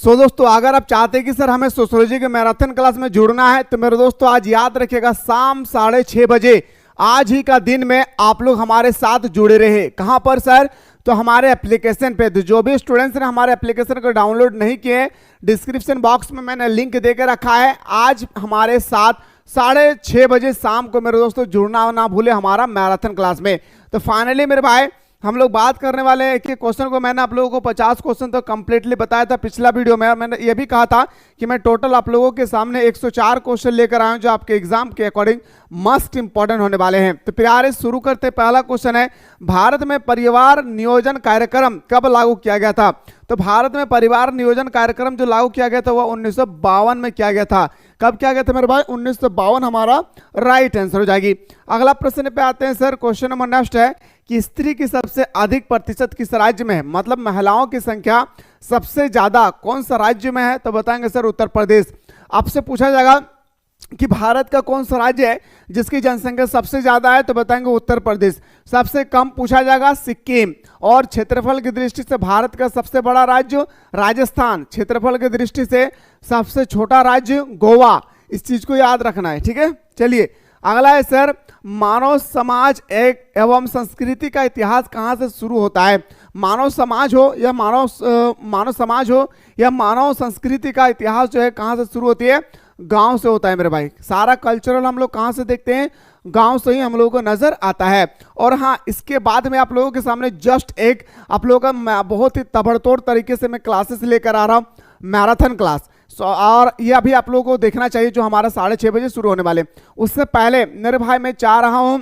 दोस्तों अगर आप चाहते हैं कि सर हमें सोशियोलॉजी के मैराथन क्लास में जुड़ना है तो मेरे दोस्तों आज याद रखिएगा शाम 6:30 बजे आज ही का दिन में आप लोग हमारे साथ जुड़े रहे। कहां पर सर? तो हमारे एप्लीकेशन पे। तो जो भी स्टूडेंट्स ने हमारे एप्लीकेशन को डाउनलोड नहीं किए, डिस्क्रिप्शन बॉक्स में मैंने लिंक देकर रखा है। आज हमारे साथ 6:30 बजे शाम को मेरे दोस्तों जुड़ना ना भूले हमारा मैराथन क्लास में। तो फाइनली मेरे भाई हम लोग बात करने वाले हैं कि क्वेश्चन को मैंने आप लोगों को 50 क्वेश्चन तो कंप्लीटली बताया था पिछला वीडियो में। मैंने ये भी कहा था कि मैं टोटल आप लोगों के सामने 104 क्वेश्चन लेकर आया हूं जो आपके एग्जाम के अकॉर्डिंग मस्ट इंपॉर्टेंट होने वाले हैं। तो प्यारे शुरू करते पहला क्वेश्चन है, भारत में परिवार नियोजन कार्यक्रम कब लागू किया गया था? तो भारत में परिवार नियोजन कार्यक्रम जो लागू किया गया था वह 1952 में किया गया था। कब किया गया था मेरे भाई? 1952 हमारा राइट आंसर हो जाएगी। अगला प्रश्न पे आते हैं सर। क्वेश्चन नंबर नेक्स्ट है कि स्त्री की सबसे अधिक प्रतिशत किस राज्य में है? मतलब महिलाओं की संख्या सबसे ज्यादा कौन सा राज्य में है? तो बताएंगे सर उत्तर प्रदेश। आपसे पूछा जाएगा कि भारत का कौन सा राज्य है जिसकी जनसंख्या सबसे ज्यादा है? तो बताएंगे उत्तर प्रदेश। सबसे कम पूछा जाएगा सिक्किम। और क्षेत्रफल की दृष्टि से भारत का सबसे बड़ा राज्य राजस्थान। क्षेत्रफल की दृष्टि से सबसे छोटा राज्य गोवा। इस चीज को याद रखना है, ठीक है। चलिए अगला है सर, मानव समाज एवं संस्कृति का इतिहास कहां से शुरू होता है? मानव समाज हो या मानव समाज हो या मानव संस्कृति का इतिहास जो है कहां से शुरू होती है? गांव से होता है मेरे भाई। सारा कल्चरल हम लोग कहां से देखते हैं? गांव से ही हम लोगों को नजर आता है। और हाँ, इसके बाद में आप लोगों के सामने जस्ट एक आप लोगों का बहुत ही तबड़तोड़ तरीके से मैं क्लासेस लेकर आ रहा हूं, मैराथन क्लास। और ये अभी आप लोगों को देखना चाहिए जो हमारा 6:30 बजे शुरू होने वाले। उससे पहले मेरे भाई मैं चाह रहा हूं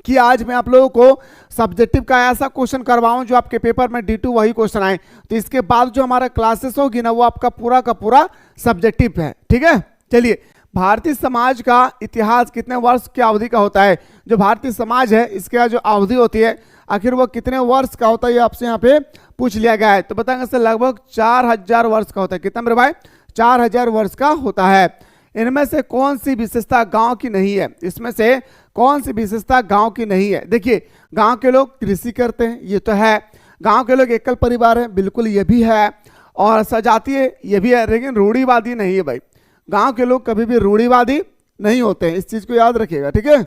कि आज मैं आप लोगों को सब्जेक्टिव का ऐसा क्वेश्चन करवाऊं जो आपके पेपर में D2 वही क्वेश्चन आए। तो इसके बाद जो हमारा क्लासेस होगी ना वो आपका पूरा का पूरा सब्जेक्टिव है, ठीक है। चलिए, भारतीय समाज का इतिहास कितने वर्ष की अवधि का होता है? जो भारतीय समाज है इसका जो अवधि होती है आखिर वो कितने वर्ष का होता है ये आपसे यहाँ पे पूछ लिया गया है। तो बताएंगे सर लगभग 4000 वर्ष का होता है। कितना मेरे भाई? 4000 वर्ष का होता है। इनमें से कौन सी विशेषता गांव की नहीं है? इसमें से कौन सी विशेषता गांव की नहीं है? देखिए, गांव के लोग कृषि करते हैं, ये तो है। गांव के लोग एकल परिवार है, बिल्कुल ये भी है। और सजातीय ये भी है, लेकिन रूढ़िवादी नहीं है भाई। गांव के लोग कभी भी रूढ़िवादी नहीं होते हैं, इस चीज को याद रखिएगा, ठीक है।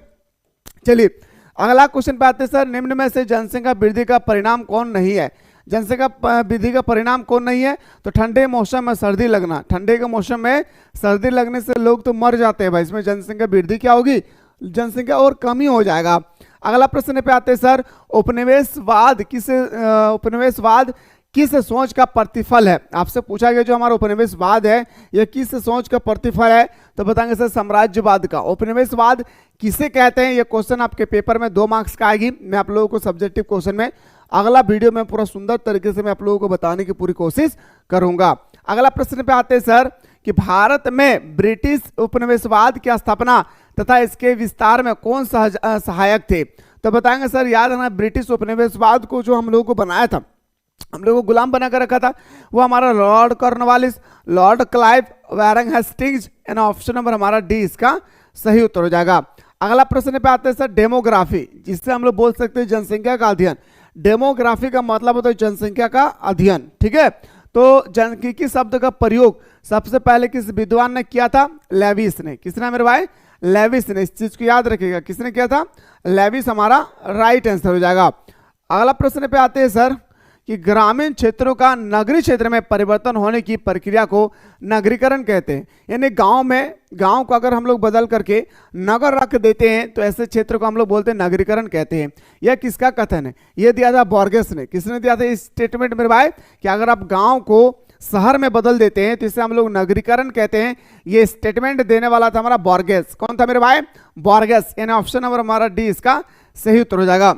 चलिए अगला क्वेश्चन पे आते हैं सर, निम्न में से जनसंख्या वृद्धि का परिणाम कौन नहीं है? जनसंख्या वृद्धि का परिणाम कौन नहीं है? तो ठंडे मौसम में सर्दी लगना। ठंडे के मौसम में सर्दी लगने से लोग तो मर जाते हैं भाई। इसमें जनसंख्या वृद्धि क्या होगी? जनसंख्या और कम ही हो जाएगा। अगला प्रश्न पे आते हैं सर, उपनिवेशवाद किस सोच का प्रतिफल है? आपसे पूछा गया जो हमारा उपनिवेशवाद है यह किस सोच का प्रतिफल है? तो बताएंगे सर साम्राज्यवाद का। उपनिवेशवाद किसे कहते हैं? यह क्वेश्चन आपके पेपर में 2 मार्क्स का आएगी। मैं आप लोगों को सब्जेक्टिव क्वेश्चन में अगला वीडियो में पूरा सुंदर तरीके से मैं आप लोगों को बताने की पूरी कोशिश करूंगा। अगला प्रश्न पे आते हैं सर कि भारत में ब्रिटिश उपनिवेशवाद की स्थापना तथा इसके विस्तार में कौन सहायक थे? तो बताएंगे सर याद है ना, ब्रिटिश उपनिवेशवाद को जो हम लोगों को बनाया था, हम लोगों को गुलाम बनाकर रखा था, वो हमारा Lord Cornwallis, Lord Clive, Warren Hastings. And option number हमारा डी इसका सही उत्तर हो जाएगा। अगला प्रश्न पे आते हैं सर, डेमोग्राफी, जिससे हम लोग बोल सकते हैं जनसंख्या का अध्ययन। डेमोग्राफी का मतलब होता है जनसंख्या का अध्ययन, ठीक है। तो जनसांख्यिकी शब्द का प्रयोग सबसे पहले किस विद्वान ने किया था? लेविस ने। किसने मेरे भाई? लेविस ने। इस चीज को याद रखिएगा, किसने किया था? लेविस हमारा राइट आंसर हो जाएगा। अगला प्रश्न पे आते हैं सर कि ग्रामीण क्षेत्रों का नगरीय क्षेत्र में परिवर्तन होने की प्रक्रिया को नगरीकरण कहते हैं। यानी गांव को अगर हम लोग बदल करके नगर रख देते हैं तो ऐसे क्षेत्र को हम लोग बोलते हैं नगरीकरण कहते हैं। यह किसका कथन है? यह दिया था बोर्गेस ने। किसने दिया था इस स्टेटमेंट मेरे भाई? कि अगर आप गांव को शहर में बदल देते हैं तो इसे हम लोग नगरीकरण कहते हैं। ये स्टेटमेंट देने वाला था हमारा बोर्गेस। कौन था मेरे भाई? बोर्गेस। यानी ऑप्शन नंबर हमारा डी इसका सही उत्तर हो जाएगा।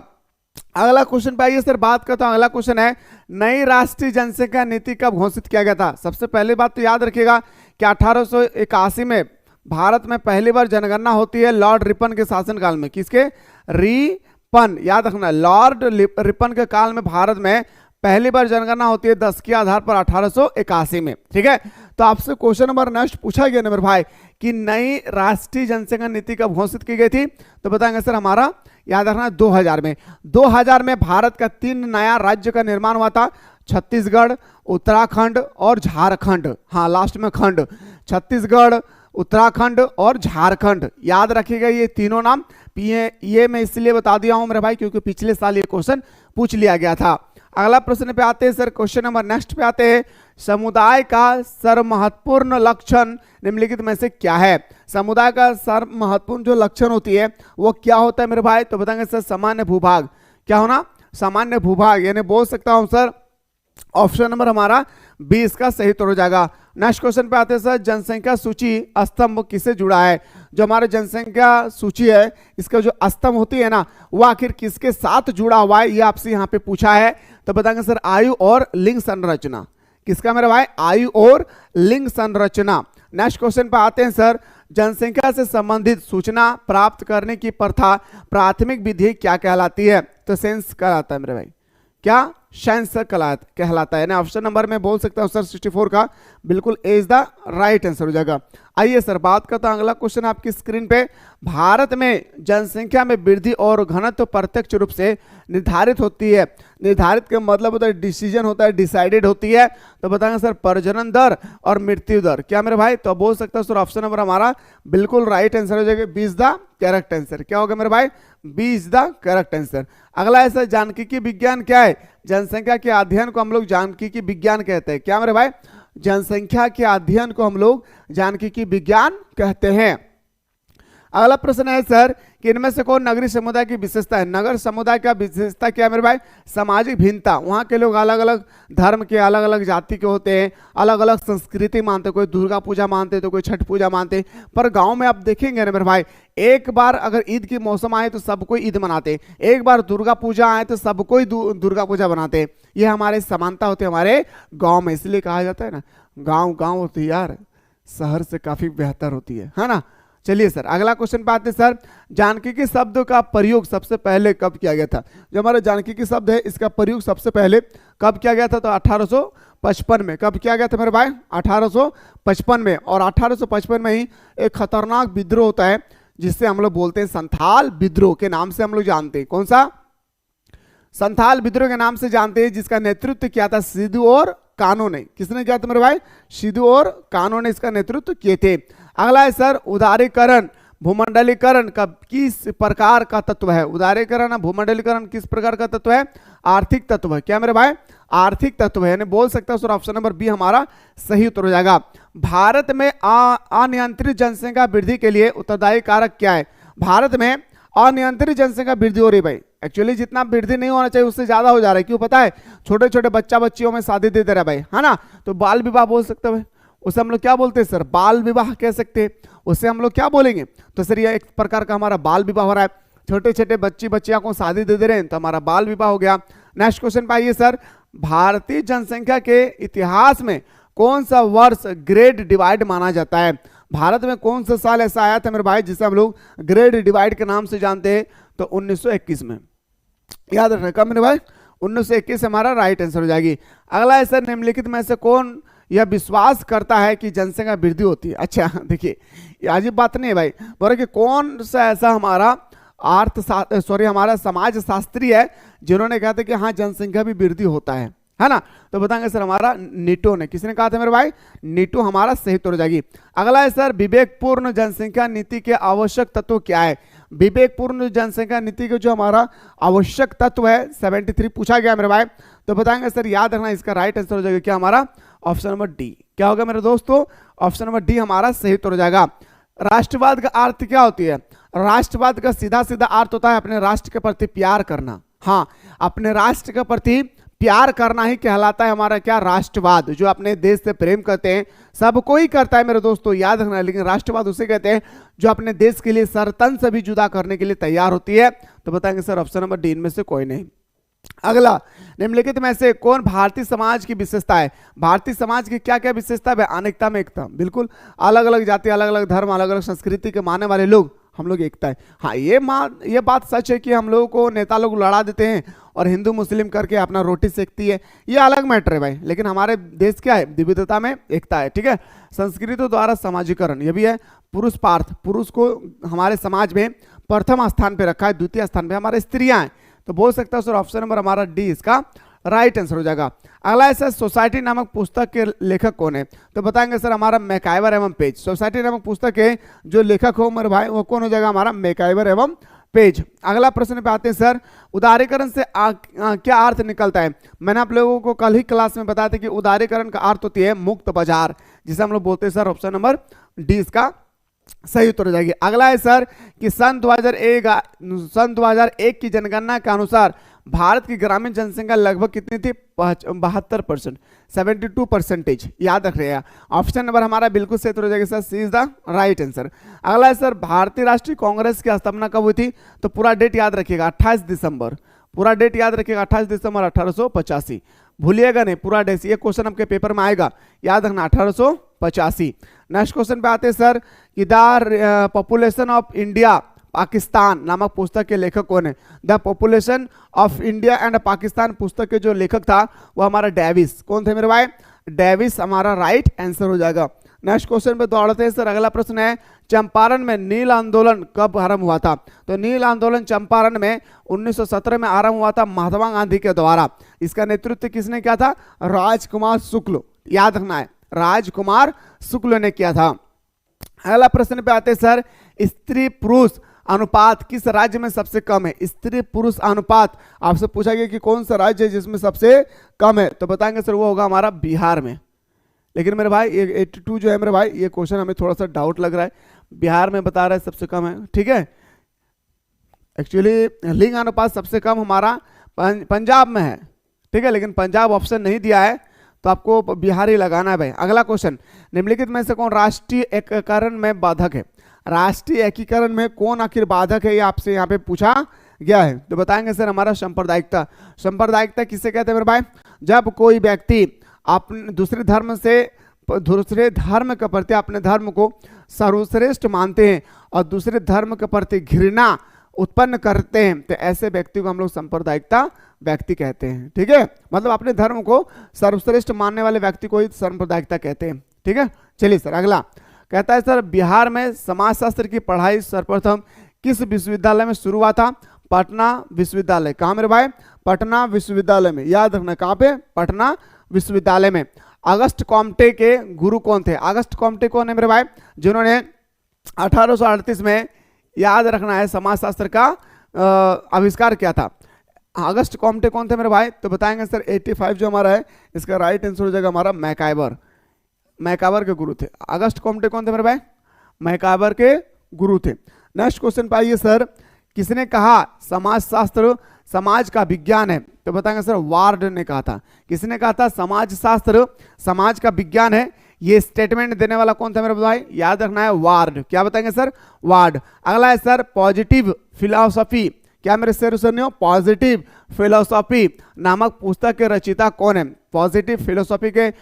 अगला क्वेश्चन पे आइए सर, बात करता हूं। अगला क्वेश्चन है, नई राष्ट्रीय जनसंख्या नीति कब घोषित किया गया था? सबसे पहली बात तो याद रखिएगा कि 1881 में भारत में पहली बार जनगणना होती है लॉर्ड रिपन के शासनकाल में। किसके? रिपन, याद रखना, लॉर्ड रिपन के काल में भारत में पहली बार जनगणना होती है 10 के आधार पर 1881 में, ठीक है। तो आपसे क्वेश्चन नंबर नेक्स्ट पूछा गया नंबर भाई कि नई राष्ट्रीय जनसंख्या नीति कब घोषित की गई थी? तो बताएंगे सर हमारा याद रखना 2000 में। 2000 में भारत का 3 नया राज्य का निर्माण हुआ था छत्तीसगढ़, उत्तराखंड और झारखंड। हाँ, लास्ट में खंड, छत्तीसगढ़, उत्तराखंड और झारखंड। याद रखिएगा ये तीनों नाम। ये मैं इसलिए बता दिया हूं मेरे भाई क्योंकि पिछले साल ये क्वेश्चन पूछ लिया गया था। अगला प्रश्न पे आते हैं सर, क्वेश्चन नंबर नेक्स्ट पे आते हैं। समुदाय का सर्वमहत्वपूर्ण लक्षण निम्नलिखित में से क्या है? समुदाय का सर्वमहत्वपूर्ण जो लक्षण होती है वो क्या होता है मेरे भाई? तो बताएंगे सर सामान्य भूभाग। क्या होना? सामान्य भूभाग। यानी बोल सकता हूं सर ऑप्शन नंबर हमारा 20 का सही उत्तर हो जाएगा। नेक्स्ट क्वेश्चन पे आते हैं सर, जनसंख्या सूची स्तंभ किससे जुड़ा है? जो हमारा जनसंख्या सूची है इसका जो स्तंभ होती है ना वो आखिर किसके साथ जुड़ा हुआ है, ये आपसे यहाँ पे पूछा है। तो बताएंगे सर आयु और लिंग संरचना। किसका मेरे भाई? आयु और लिंग संरचना। नेक्स्ट क्वेश्चन पे आते हैं सर, जनसंख्या से संबंधित सूचना प्राप्त करने की प्रथा प्राथमिक विधि क्या कहलाती है? तो सेंस कहलाता है मेरे भाई। क्या? सेंस कहलाता है ना। ऑप्शन नंबर में बोल सकता हूं सर 64 का बिल्कुल ए इज द राइट आंसर हो जाएगा। आइए सर बात करता हूं, अगला क्वेश्चन आपकी स्क्रीन पे। भारत में जनसंख्या में वृद्धि और घनत्व प्रत्यक्ष रूप से निर्धारित होती है। निर्धारित का मतलब होता है डिसीजन होता है, डिसाइडेड होती है। तो बताएंगे सर प्रजनन दर और मृत्यु दर। क्या मेरे भाई? तो बोल सकता हूं सर ऑप्शन नंबर हमारा बिल्कुल राइट आंसर हो जाएगा, B is the correct answer. क्या होगा मेरे भाई? B is the correct answer. अगला है सर जानकीय विज्ञान क्या है? जनसंख्या के अध्ययन को हम लोग जानकीय विज्ञान कहते हैं। क्या मेरे भाई? जनसंख्या के अध्ययन को हम लोग जानकीय विज्ञान कहते हैं। अगला प्रश्न है सर कि इनमें से कौन नगरीय समुदाय की विशेषता है? नगर समुदाय का विशेषता क्या है मेरे भाई? सामाजिक भिन्नता। वहाँ के लोग अलग अलग धर्म के, अलग अलग जाति के होते हैं, अलग अलग संस्कृति मानते, कोई दुर्गा पूजा मानते तो कोई छठ पूजा मानते। पर गांव में आप देखेंगे ना मेरे भाई, एक बार अगर ईद की मौसम आए तो सब कोई ईद मनाते, एक बार दुर्गा पूजा आए तो सब कोई दुर्गा पूजा बनाते। ये हमारे समानता होती है हमारे गाँव में, इसलिए कहा जाता है ना गाँव गाँव होती है यार, शहर से काफी बेहतर होती है ना। चलिए सर अगला क्वेश्चन पे आते हैं सर, जानकीय शब्द का प्रयोग सबसे पहले कब किया गया था? जो हमारा जानकीय शब्द है इसका प्रयोग सबसे पहले कब किया गया था? तो 1855 में। कब किया गया था मेरे भाई? 1855 में। और 1855 में ही एक खतरनाक विद्रोह होता है जिससे हम लोग बोलते हैं संथाल विद्रोह के नाम से हम लोग जानते हैं। कौन सा? संथाल विद्रोह के नाम से जानते हैं, जिसका नेतृत्व किया था सिद्धू और कान्हो ने। किसने किया था मेरे भाई? सिद्धू और कान्हो ने इसका नेतृत्व किए थे। अगला है सर उदारीकरण भूमंडलीकरण का किस प्रकार का तत्व है? उदारीकरण और भूमंडलीकरण किस प्रकार का तत्व है? आर्थिक तत्व है। क्या मेरे भाई? आर्थिक तत्व है। यानी बोल सकता हूं सर ऑप्शन नंबर बी हमारा सही उत्तर हो जाएगा। भारत में अनियंत्रित जनसंख्या वृद्धि के लिए उत्तरदायी कारक क्या है? भारत में अनियंत्रित जनसंख्या वृद्धि हो रही भाई। एक्चुअली जितना वृद्धि नहीं होना चाहिए उससे ज्यादा हो जा रहा है। क्यों पता है? छोटे छोटे बच्चियों में शादी दे दे रहा है भाई, है ना। तो बाल विवाह बोल सकते हैं, उसे हम लोग क्या बोलते हैं सर? बाल विवाह कह सकते हैं। उससे हम लोग क्या बोलेंगे? तो सर ये एक प्रकार का हमारा बाल विवाह हो रहा है, छोटे छोटे बच्चियों को शादी दे दे रहे हैं, तो हमारा बाल विवाह हो गया। नेक्स्ट क्वेश्चन पे आइए सर, भारतीय जनसंख्या के इतिहास में कौन सा वर्ष ग्रेट डिवाइड माना जाता है? भारत में कौन सा साल ऐसा आया था मेरे भाई जिसे हम लोग ग्रेट डिवाइड के नाम से जानते हैं? तो 1921 में। याद रखना कब मेरे भाई? 1921 हमारा राइट आंसर हो जाएगी। अगला है सर निम्नलिखित में से कौन यह विश्वास करता है कि जनसंख्या वृद्धि होती है? अच्छा देखिए ये अजीब बात नहीं है भाई, बोले कि कौन सा ऐसा हमारा हमारा समाज शास्त्री है जिन्होंने कहा था कि हाँ जनसंख्या भी वृद्धि होता है ना। तो बताएंगे सर हमारा नीटो ने। किसने कहा था मेरे भाई? नीटो हमारा सही उत्तर हो जाएगी। अगला है सर विवेकपूर्ण जनसंख्या नीति के आवश्यक तत्व क्या है? विवेकपूर्ण जनसंख्या नीति के जो हमारा आवश्यक तत्व है 73 पूछा गया मेरे भाई। तो बताएंगे सर याद रखना इसका राइट आंसर हो जाएगा क्या हमारा? Option number D. क्या होगा मेरे दोस्तों? ऑप्शन नंबर डी हमारा सही उत्तर हो जाएगा। राष्ट्रवाद का अर्थ क्या होती है? राष्ट्रवाद का सीधा सीधा अर्थ होता है अपने राष्ट्र के प्रति प्यार करना। हाँ, अपने राष्ट्र के प्रति प्यार करना ही कहलाता है हमारा क्या? राष्ट्रवाद। जो अपने देश से प्रेम करते हैं, सब कोई करता है मेरे दोस्तों, याद रखना। लेकिन राष्ट्रवाद उसे कहते हैं जो अपने देश के लिए सरतन से भी जुदा करने के लिए तैयार होती है। तो बताएंगे सर ऑप्शन नंबर डी इनमें से कोई नहीं। अगला निम्नलिखित में से कौन भारतीय समाज की विशेषता है? भारतीय समाज की क्या क्या विशेषता है? अनेकता में एकता। बिल्कुल, अलग अलग जाति, अलग अलग धर्म, अलग अलग संस्कृति के मानने वाले लोग हम लोग एकता है। हाँ ये बात सच है कि हम लोगों को नेता लोग लड़ा देते हैं और हिंदू मुस्लिम करके अपना रोटी सेकती है, ये अलग मैटर है भाई। लेकिन हमारे देश क्या है? विविधता में एकता है। ठीक है, संस्कृति द्वारा समाजीकरण ये भी है। पुरुष पार्थ, पुरुष को हमारे समाज में प्रथम स्थान पे रखा है, द्वितीय स्थान पे हमारे स्त्रियां हैं। तो बोल सकता है सर ऑप्शन नंबर हमारा डी इसका राइट आंसर हो जाएगा। अगला है सर सोसाइटी नामक पुस्तक के लेखक कौन है? तो बताएंगे सर हमारा मैकाइवर एवं पेज। सोसाइटी नामक पुस्तक के जो लेखक हो मेरे भाई वो कौन हो जाएगा? हमारा मैकाइवर एवं पेज। अगला प्रश्न पे आते हैं सर, उदारीकरण से क्या अर्थ निकलता है? मैंने आप लोगों को कल ही क्लास में बताया था कि उदारीकरण का अर्थ होती है मुक्त बाजार, जिसे हम लोग बोलते हैं सर ऑप्शन नंबर डी इसका सही उत्तर हो जाएगी। अगला है सर कि सन 2001 की जनगणना के अनुसार भारत की ग्रामीण जनसंख्या लगभग कितनी थी? 72%, 72%। याद रख रहे हैं। ऑप्शन नंबर हमारा बिल्कुल सही उत्तर हो जाएगा sir, C is the right answer. अगला है सर भारतीय राष्ट्रीय कांग्रेस की स्थापना कब हुई थी? तो पूरा डेट याद रखिएगा 28 दिसंबर, पूरा डेट याद रखिएगा 28 दिसंबर 1885। भूलिएगा नहीं, पूरा डेट। ये क्वेश्चन आपके पेपर में आएगा, याद रखना 1885। नेक्स्ट क्वेश्चन पे आते हैं सर कि the population of India Pakistan नामक पुस्तक के लेखक कौन है? The population of India and Pakistan पुस्तक के जो लेखक था वो हमारा डेविस। कौन थे मेरे भाई? डेविस हमारा राइट आंसर हो जाएगा। नेक्स्ट क्वेश्चन पे दौड़ते हैं सर। अगला प्रश्न है चंपारण में नील आंदोलन कब आरंभ हुआ था? तो नील आंदोलन चंपारण में 1917 में आरंभ हुआ था महात्मा गांधी के द्वारा। इसका नेतृत्व किसने किया था? राजकुमार शुक्ल। याद रखना है, राजकुमार शुक्ल ने किया था। अगला प्रश्न पे आते हैं सर, स्त्री पुरुष अनुपात किस राज्य में सबसे कम है? स्त्री पुरुष अनुपात आपसे पूछा गया कि कौन सा राज्य है जिसमें सबसे कम है? तो बताएंगे सर वो होगा हमारा बिहार में। लेकिन मेरे भाई ये 82 जो है मेरे भाई, ये क्वेश्चन हमें थोड़ा सा डाउट लग रहा है, बिहार में बता रहा है सबसे कम है। ठीक है, एक्चुअली लिंग अनुपात सबसे कम हमारा पंजाब में है। ठीक है, लेकिन पंजाब ऑप्शन नहीं दिया है तो आपको बिहार ही लगाना है भाई। अगला क्वेश्चन, निम्नलिखित में से कौन राष्ट्रीय एकीकरण में बाधक है? राष्ट्रीय एकीकरण में कौन आखिर बाधक है, ये आपसे यहाँ पे पूछा गया है। तो बताएंगे सर हमारा सांप्रदायिकता। सांप्रदायिकता किसे कहते हैं मेरे भाई? जब कोई व्यक्ति अपने दूसरे धर्म के प्रति अपने धर्म को सर्वश्रेष्ठ मानते हैं और दूसरे धर्म के प्रति घृणा उत्पन्न करते हैं, तो ऐसे व्यक्ति को हम लोग सांप्रदायिकता व्यक्ति कहते हैं। ठीक है, मतलब अपने धर्म को सर्वश्रेष्ठ मानने वाले व्यक्ति को ही सांप्रदायिकता कहते हैं। ठीक है, चलिए सर अगला कहता है सर बिहार में समाजशास्त्र की पढ़ाई सर्वप्रथम किस विश्वविद्यालय में शुरू हुआ था? पटना विश्वविद्यालय। कहाँ मेरे भाई? पटना विश्वविद्यालय में। याद रखना कहाँ पे? पटना विश्वविद्यालय में। अगस्त कॉम्टे के गुरु कौन थे? अगस्त कॉम्टे कौन है मेरे भाई? जिन्होंने 1838 में, याद रखना है, समाजशास्त्र का आविष्कार किया था। अगस्त कॉम्टे कौन थे मेरे भाई? तो बताएंगे सर 85 जो हमारा है इसका राइट आंसर हो जाएगा हमारा मैकाइवर। मैकाइवर के गुरु थे। अगस्त कॉम्टे कौन थे मेरे भाई? मैकाइवर के गुरु थे। नेक्स्ट क्वेश्चन पे आइए सर, किसने कहा समाजशास्त्र समाज का विज्ञान है? तो बताएंगे सर वार्ड ने कहा था। किसने कहा था समाजशास्त्र समाज का विज्ञान है? ये स्टेटमेंट देने वाला कौन था मेरे भाई? याद रखना है वार्ड। क्या बताएंगे सर? वार्ड। अगला है सर पॉजिटिव फिलॉसफी। क्या मेरे सर सुनियो? पॉजिटिव फिलोसॉफी नामक पुस्तक के रचयिता कौन है? पॉजिटिव फिलोसॉफी के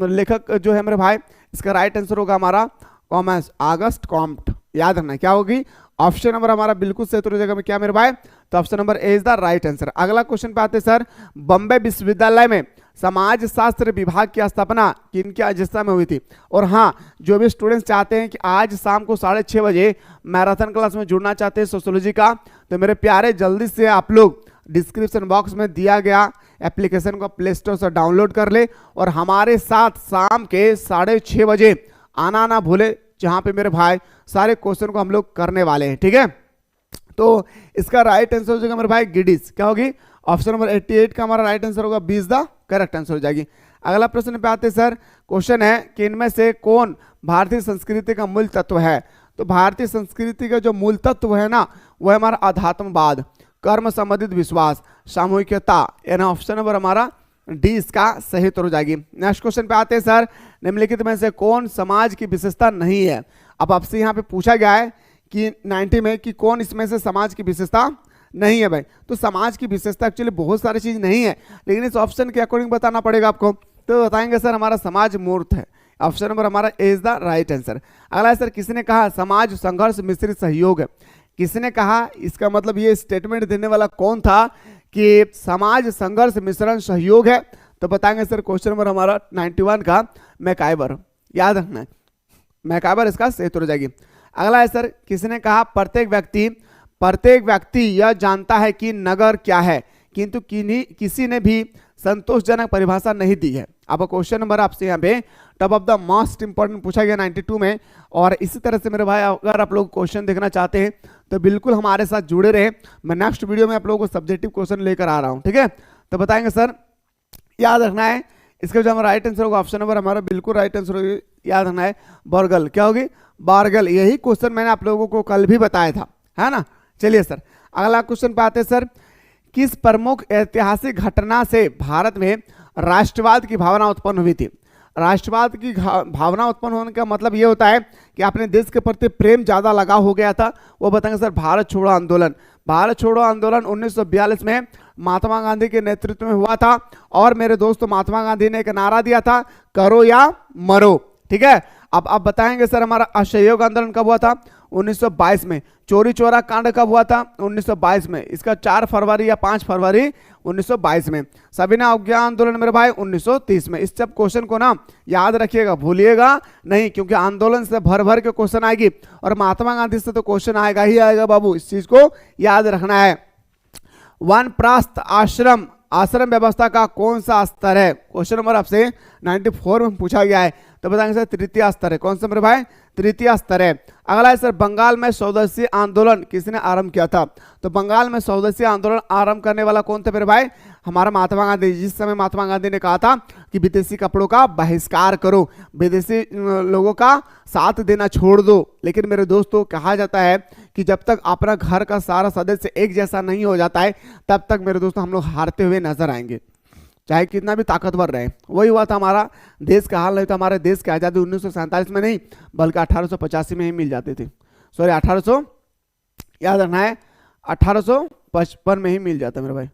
लेखक जो है मेरे भाई, इसका राइट आंसर होगा हमारा कॉमर्स अगस्त कॉम्ट। याद रखना क्या होगी? ऑप्शन नंबर हमारा बिल्कुल सही उत्तर हो जाएगा क्या मेरे भाई? तो option number A is the right answer. अगला क्वेश्चन पे आते सर, बॉम्बे विश्वविद्यालय में समाज शास्त्र विभाग की स्थापना किनकी अध्यक्षता में हुई थी? और हाँ, जो भी स्टूडेंट्स चाहते हैं कि आज शाम को 6:30 बजे मैराथन क्लास में जुड़ना चाहते हैं सोशियोलॉजी का, तो मेरे प्यारे जल्दी से आप लोग डिस्क्रिप्शन बॉक्स में दिया गया एप्लीकेशन को प्ले स्टोर से डाउनलोड कर ले और हमारे साथ शाम के 6:30 बजे आना ना भूले, जहां पे मेरे भाई सारे क्वेश्चन को हम लोग करने वाले हैं। ठीक है, तो इसका राइट आंसर हो जाएगा मेरे भाई गिडिस। क्या होगी? ऑप्शन नंबर 88 का हमारा राइट आंसर होगा 20 द करेक्ट आंसर हो जाएगी। अगला प्रश्न पे आते सर, क्वेश्चन है कि इनमें से कौन भारतीय संस्कृति का मूल तत्व है? तो भारतीय संस्कृति का जो मूल तत्व है ना, वह हमारा अध्यात्मवाद, कर्म संबंधित विश्वास, सामूहिकता। यानी ऑप्शन नंबर हमारा डी इसका सही उत्तर हो जाएगी। नेक्स्ट क्वेश्चन पे आते हैं सर, निम्नलिखित में से कौन समाज की विशेषता नहीं है? अब आपसे यहाँ पे पूछा गया है कि 90 में कि कौन इसमें से समाज की विशेषता नहीं है भाई। तो समाज की विशेषता एक्चुअली बहुत सारी चीज नहीं है, लेकिन इस ऑप्शन के अकॉर्डिंग बताना पड़ेगा आपको। तो बताएंगे सर हमारा समाज मूर्त है। ऑप्शन नंबर हमारा ए इज द राइट आंसर। अगला है सर, किसने कहा समाज संघर्ष मिश्रित सहयोग है? किसने कहा? इसका मतलब ये स्टेटमेंट देने वाला कौन था कि समाज संघर्ष मिश्रण सहयोग है? तो बताएंगे सर क्वेश्चन नंबर हमारा 91 का मैकाइवर। याद रखना है मैकाइवर इसका सही उत्तर हो जाएगी। अगला है सर, किसने कहा प्रत्येक व्यक्ति यह जानता है कि नगर क्या है? किंतु किसी ने भी संतोषजनक परिभाषा नहीं दी है। अब क्वेश्चन नंबर आपसे यहाँ पे top of the most important पूछा गया 92 में। और इसी तरह से मेरे भाई अगर आप लोग क्वेश्चन देखना चाहते हैं तो बिल्कुल हमारे साथ जुड़े रहे। मैं नेक्स्ट वीडियो में आप लोगों को सब्जेक्टिव क्वेश्चन लेकर आ रहा हूँ, ठीक है। तो बताएंगे सर, याद रखना है इसका जो हमारा राइट आंसर होगा ऑप्शन नंबर हमारा बिल्कुल राइट आंसर होगी, याद रखना है बॉर्गल। क्या होगी? बार्गल। यही क्वेश्चन मैंने आप लोगों को कल भी बताया था, है ना। चलिए सर अगला क्वेश्चन पे आते हैं सर। किस प्रमुख ऐतिहासिक घटना से भारत में राष्ट्रवाद की भावना उत्पन्न हुई थी? राष्ट्रवाद की भावना उत्पन्न होने का मतलब ये होता है कि अपने देश के प्रति प्रेम ज्यादा लगा हो गया था। वो बताएंगे सर, भारत छोड़ो आंदोलन। भारत छोड़ो आंदोलन 1942 में महात्मा गांधी के नेतृत्व में हुआ था। और मेरे दोस्तों महात्मा गांधी ने एक नारा दिया था, करो या मरो, ठीक है। अब बताएंगे सर हमारा असहयोग आंदोलन कब हुआ था? 1922 में। चोरी चोरा कांड कब हुआ था? 1922 में। इसका 4 फरवरी या 5 फरवरी 1922 में। सविनय अवज्ञा आंदोलन मेरे भाई 1930 में। इस सब क्वेश्चन को ना याद रखिएगा, भूलिएगा नहीं, क्योंकि आंदोलन से भर भर के क्वेश्चन आएगी और महात्मा गांधी से तो क्वेश्चन आएगा ही आएगा बाबू, इस चीज को याद रखना है। वानप्रस्थ आश्रम व्यवस्था का कौन सा स्तर है? क्वेश्चन नंबर आपसे 94 में पूछा गया है। तो बताएंगे सर तृतीय स्तर है। कौन सा मेरे भाई? तृतीय स्तर है। अगला है सर, बंगाल में स्वदेशी आंदोलन किसने आरंभ किया था? तो बंगाल में स्वदेशी आंदोलन आरंभ करने वाला कौन थे मेरे भाई? हमारा महात्मा गांधी। जिस समय महात्मा गांधी ने कहा था कि विदेशी कपड़ों का बहिष्कार करो, विदेशी लोगों का साथ देना छोड़ दो। लेकिन मेरे दोस्तों कहा जाता है कि जब तक अपना घर का सारा सदस्य एक जैसा नहीं हो जाता है तब तक मेरे दोस्तों हम लोग हारते हुए नजर आएंगे, चाहे कितना भी ताकतवर रहे। वही हुआ था हमारा देश का हाल। नहीं तो हमारे देश की आज़ादी 1947 में नहीं बल्कि 1885 में ही मिल जाती थी। सॉरी 1800, याद रखना है 1855 में ही मिल जाता मेरे भाई।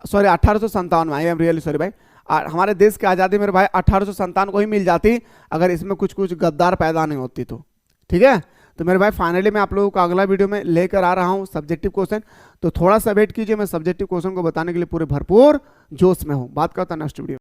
सॉरी 1857 में। आई एम रियली सॉरी भाई। हमारे देश की आज़ादी मेरे भाई 1857 को ही मिल जाती अगर इसमें कुछ कुछ गद्दार पैदा नहीं होती तो, ठीक है। तो मेरे भाई फाइनली मैं आप लोगों को अगला वीडियो में लेकर आ रहा हूं सब्जेक्टिव क्वेश्चन। तो थोड़ा सा वेट कीजिए, मैं सब्जेक्टिव क्वेश्चन को बताने के लिए पूरे भरपूर जोश में हूं। बात करता नेक्स्ट वीडियो।